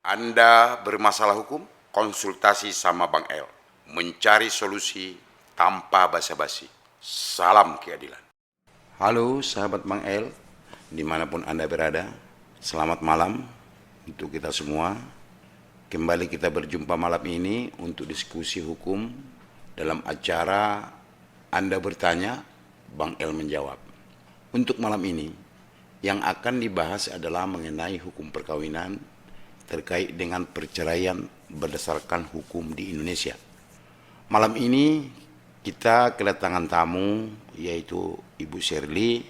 Anda bermasalah hukum? Konsultasi sama Bang El. Mencari solusi tanpa basa-basi. Salam keadilan. Halo sahabat Bang El, dimanapun Anda berada. Selamat malam untuk kita semua. Kembali kita berjumpa malam ini untuk diskusi hukum dalam acara Anda bertanya, Bang El menjawab. Untuk malam ini, yang akan dibahas adalah mengenai hukum perkawinan terkait dengan perceraian berdasarkan hukum di Indonesia. Malam ini kita kedatangan tamu yaitu Ibu Shirley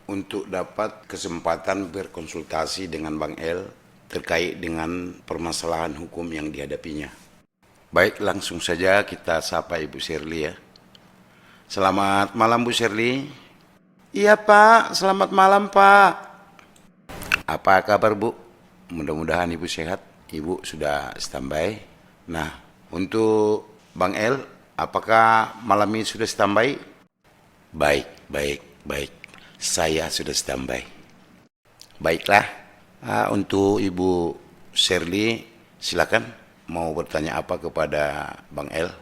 untuk dapat kesempatan berkonsultasi dengan Bang El terkait dengan permasalahan hukum yang dihadapinya. Baik, langsung saja kita sapa Ibu Shirley ya. Selamat malam Bu Shirley. Iya Pak, selamat malam Pak. Apa kabar Bu? Mudah-mudahan Ibu sehat. Ibu sudah standby. Nah, untuk Bang El, apakah malam ini sudah standby? Baik. Saya sudah standby. Baiklah. Untuk Ibu Shirley, silakan mau bertanya apa kepada Bang El?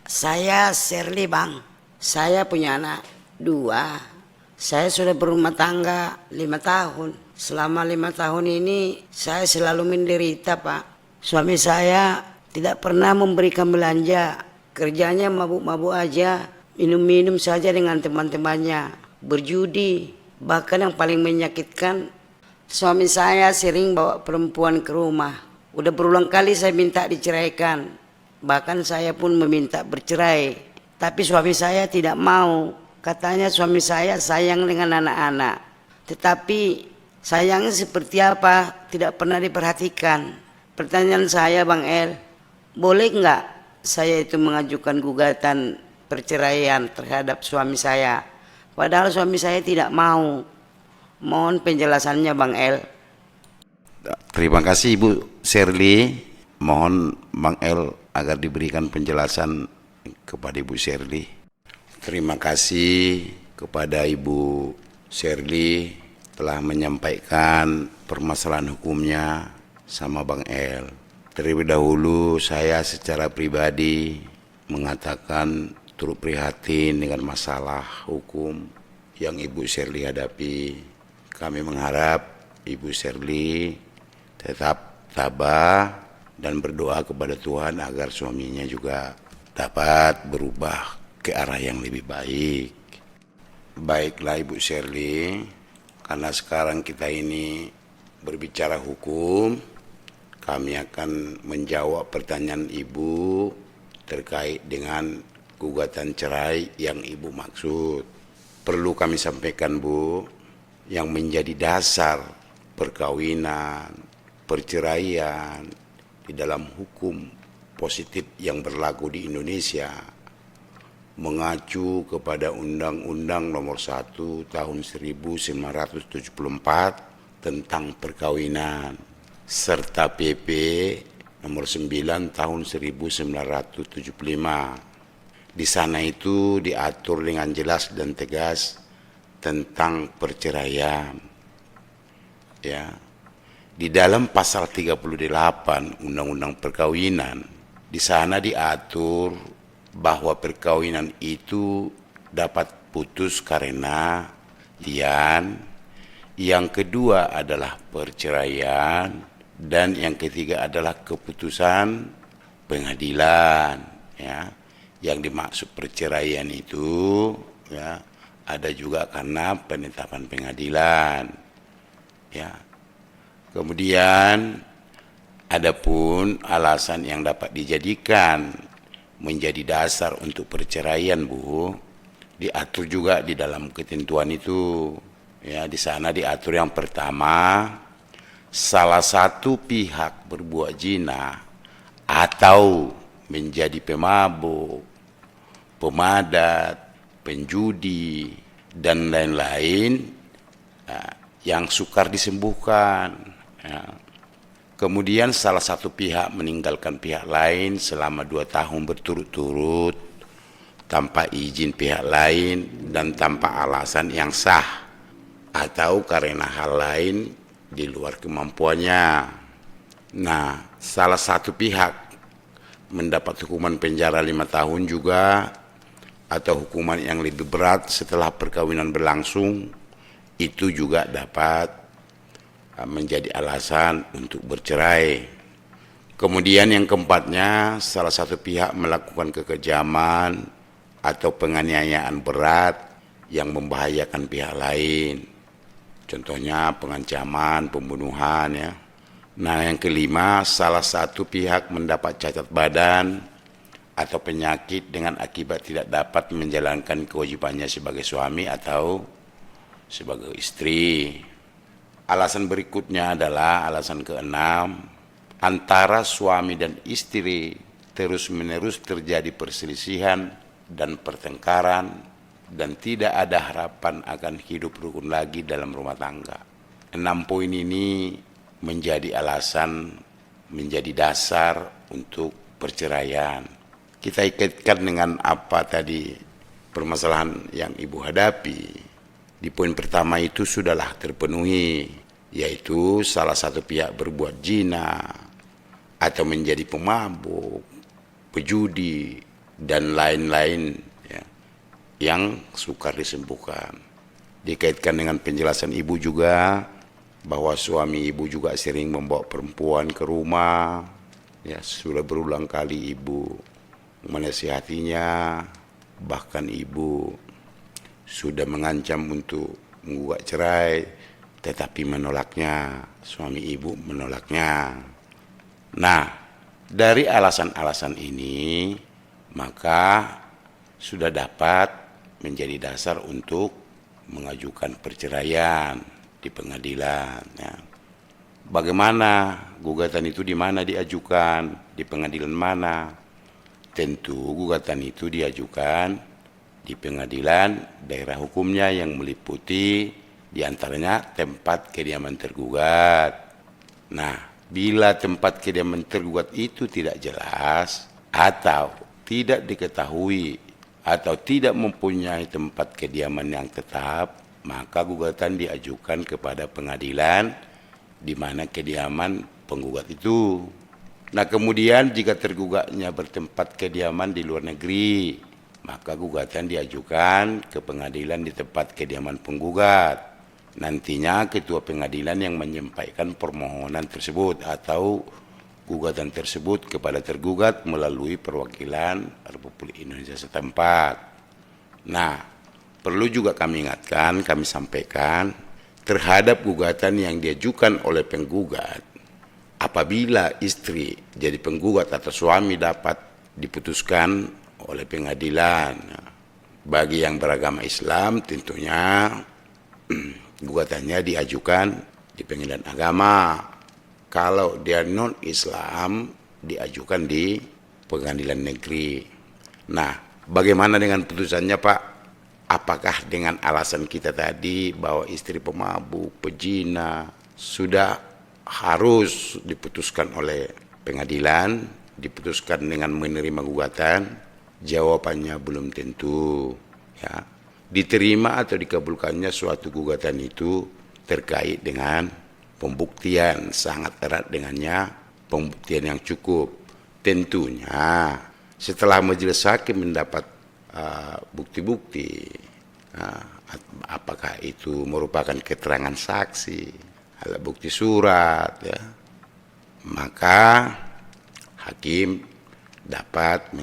Saya Shirley Bang. Saya punya anak 2. Saya sudah berumah tangga 5 tahun. Selama 5 tahun ini saya selalu menderita Pak. Suami saya tidak pernah memberikan belanja. Kerjanya mabuk-mabuk aja. Minum-minum saja dengan teman-temannya. Berjudi. Bahkan yang paling menyakitkan, suami saya sering bawa perempuan ke rumah. Udah berulang kali saya minta diceraikan. Bahkan saya pun meminta bercerai. Tapi suami saya tidak mau. Katanya suami saya sayang dengan anak-anak. Tetapi sayangnya seperti apa tidak pernah diperhatikan. Pertanyaan saya Bang El, boleh nggak saya itu mengajukan gugatan perceraian terhadap suami saya? Padahal suami saya tidak mau. Mohon penjelasannya Bang El. Terima kasih Ibu Shirley. Mohon Bang El agar diberikan penjelasan kepada Ibu Shirley. Terima kasih kepada Ibu Shirley telah menyampaikan permasalahan hukumnya sama Bang El. Terlebih dahulu saya secara pribadi mengatakan turut prihatin dengan masalah hukum yang Ibu Shirley hadapi. Kami mengharap Ibu Shirley tetap tabah dan berdoa kepada Tuhan agar suaminya juga dapat berubah ke arah yang lebih baik. Baiklah Ibu Shirley, karena sekarang kita ini berbicara hukum, kami akan menjawab pertanyaan Ibu terkait dengan gugatan cerai yang Ibu maksud. Perlu kami sampaikan Bu, yang menjadi dasar perkawinan, perceraian di dalam hukum positif yang berlaku di Indonesia mengacu kepada Undang-Undang Nomor 1 Tahun 1974 tentang perkawinan serta PP Nomor 9 Tahun 1975. Di sana itu diatur dengan jelas dan tegas tentang perceraian. Ya. Di dalam pasal 38 Undang-Undang Perkawinan, di sana diatur bahwa perkawinan itu dapat putus karena lian, yang kedua adalah perceraian, dan yang ketiga adalah keputusan pengadilan. Ya, yang dimaksud perceraian itu ya ada juga karena penetapan pengadilan. Ya, kemudian adapun alasan yang dapat dijadikan menjadi dasar untuk perceraian Bu, diatur juga di dalam ketentuan itu. Ya, di sana diatur yang pertama, salah satu pihak berbuat zina atau menjadi pemabuk, pemadat, penjudi dan lain-lain yang sukar disembuhkan. Ya. Kemudian salah satu pihak meninggalkan pihak lain selama 2 tahun berturut-turut tanpa izin pihak lain dan tanpa alasan yang sah atau karena hal lain di luar kemampuannya. Nah, salah satu pihak mendapat hukuman penjara 5 tahun juga, atau hukuman yang lebih berat setelah perkawinan berlangsung, itu juga dapat menjadi alasan untuk bercerai. Kemudian yang keempatnya, salah satu pihak melakukan kekejaman atau penganiayaan berat yang membahayakan pihak lain. Contohnya pengancaman, pembunuhan ya. Nah, yang kelima, salah satu pihak mendapat cacat badan atau penyakit dengan akibat tidak dapat menjalankan kewajibannya sebagai suami atau sebagai istri. Alasan berikutnya adalah alasan keenam, antara suami dan istri terus-menerus terjadi perselisihan dan pertengkaran dan tidak ada harapan akan hidup rukun lagi dalam rumah tangga. 6 poin ini menjadi alasan, menjadi dasar untuk perceraian. Kita ikatkan dengan apa tadi permasalahan yang ibu hadapi. Di poin pertama itu sudahlah terpenuhi, yaitu salah satu pihak berbuat zina atau menjadi pemabuk, pejudi, dan lain-lain ya, yang sukar disembuhkan. Dikaitkan dengan penjelasan ibu juga bahwa suami ibu juga sering membawa perempuan ke rumah. Ya, sudah berulang kali ibu menasihatinya, bahkan ibu sudah mengancam untuk menggugat cerai, tetapi menolaknya, suami ibu menolaknya. Nah, dari alasan-alasan ini, maka sudah dapat menjadi dasar untuk mengajukan perceraian di pengadilan. Ya. Bagaimana gugatan itu, di mana diajukan, di pengadilan mana? Tentu gugatan itu diajukan di pengadilan daerah hukumnya yang meliputi diantaranya tempat kediaman tergugat. Nah, bila tempat kediaman tergugat itu tidak jelas atau tidak diketahui atau tidak mempunyai tempat kediaman yang tetap, maka gugatan diajukan kepada pengadilan di mana kediaman penggugat itu. Nah, kemudian jika tergugatnya bertempat kediaman di luar negeri, maka gugatan diajukan ke pengadilan di tempat kediaman penggugat. Nantinya ketua pengadilan yang menyampaikan permohonan tersebut atau gugatan tersebut kepada tergugat melalui perwakilan Republik Indonesia setempat. Nah, perlu juga kami ingatkan, kami sampaikan terhadap gugatan yang diajukan oleh penggugat. Apabila istri jadi penggugat atau suami dapat diputuskan oleh pengadilan. Bagi yang beragama Islam tentunya gugatannya diajukan di pengadilan agama. Kalau dia non-Islam diajukan di pengadilan negeri. Nah, bagaimana dengan putusannya, Pak? Apakah dengan alasan kita tadi bahwa istri pemabuk, pezina sudah harus diputuskan oleh pengadilan, diputuskan dengan menerima gugatan? Jawabannya belum tentu. Ya. Diterima atau dikabulkannya suatu gugatan itu terkait dengan pembuktian, sangat erat dengannya pembuktian yang cukup. Tentunya setelah majelis hakim mendapat bukti-bukti, apakah itu merupakan keterangan saksi, alat bukti surat, ya, maka hakim dapat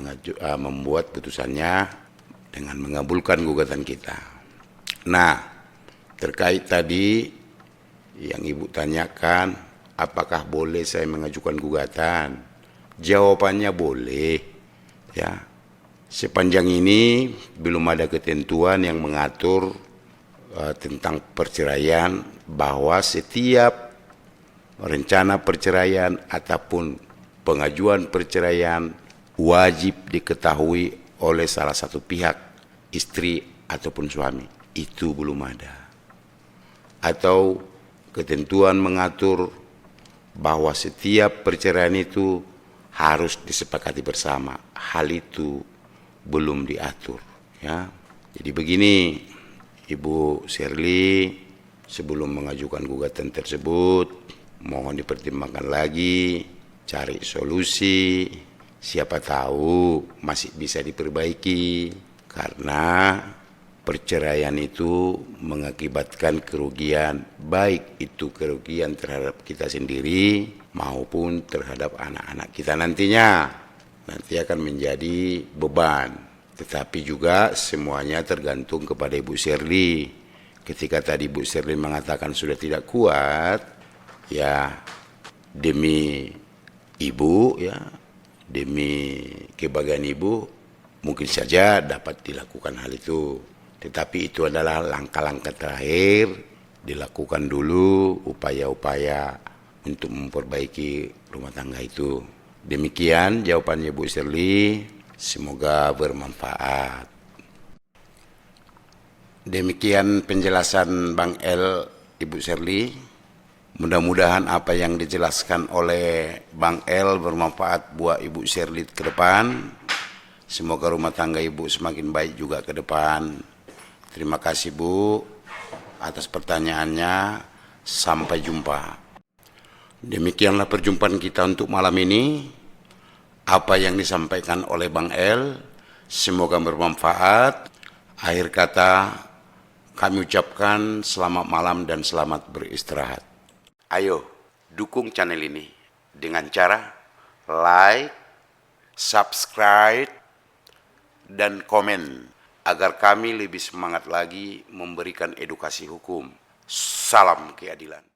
membuat putusannya dengan mengabulkan gugatan kita. Nah, terkait tadi yang ibu tanyakan, apakah boleh saya mengajukan gugatan? Jawabannya boleh, ya. Sepanjang ini belum ada ketentuan yang mengatur tentang perceraian, bahwa setiap rencana perceraian ataupun pengajuan perceraian wajib diketahui oleh salah satu pihak, istri ataupun suami. Itu belum ada. Atau ketentuan mengatur bahwa setiap perceraian itu harus disepakati bersama. Hal itu belum diatur, ya. Jadi begini, Ibu Shirley, sebelum mengajukan gugatan tersebut, mohon dipertimbangkan lagi, cari solusi. Siapa tahu masih bisa diperbaiki, karena perceraian itu mengakibatkan kerugian, baik itu kerugian terhadap kita sendiri maupun terhadap anak-anak kita nantinya. Nanti akan menjadi beban. Tetapi juga semuanya tergantung kepada Ibu Shirley. Ketika tadi Ibu Shirley mengatakan sudah tidak kuat, ya demi ibu, ya demi kebahagiaan ibu, mungkin saja dapat dilakukan hal itu. Tetapi itu adalah langkah-langkah terakhir, dilakukan dulu upaya-upaya untuk memperbaiki rumah tangga itu. Demikian jawabannya Bu Shirley, semoga bermanfaat. Demikian penjelasan Bang El, Ibu Shirley. Mudah-mudahan apa yang dijelaskan oleh Bang El bermanfaat buat Ibu Shirley ke depan. Semoga rumah tangga Ibu semakin baik juga ke depan. Terima kasih Bu atas pertanyaannya. Sampai jumpa. Demikianlah perjumpaan kita untuk malam ini. Apa yang disampaikan oleh Bang El semoga bermanfaat. Akhir kata kami ucapkan selamat malam dan selamat beristirahat. Ayo dukung channel ini dengan cara like, subscribe, dan komen agar kami lebih semangat lagi memberikan edukasi hukum. Salam keadilan.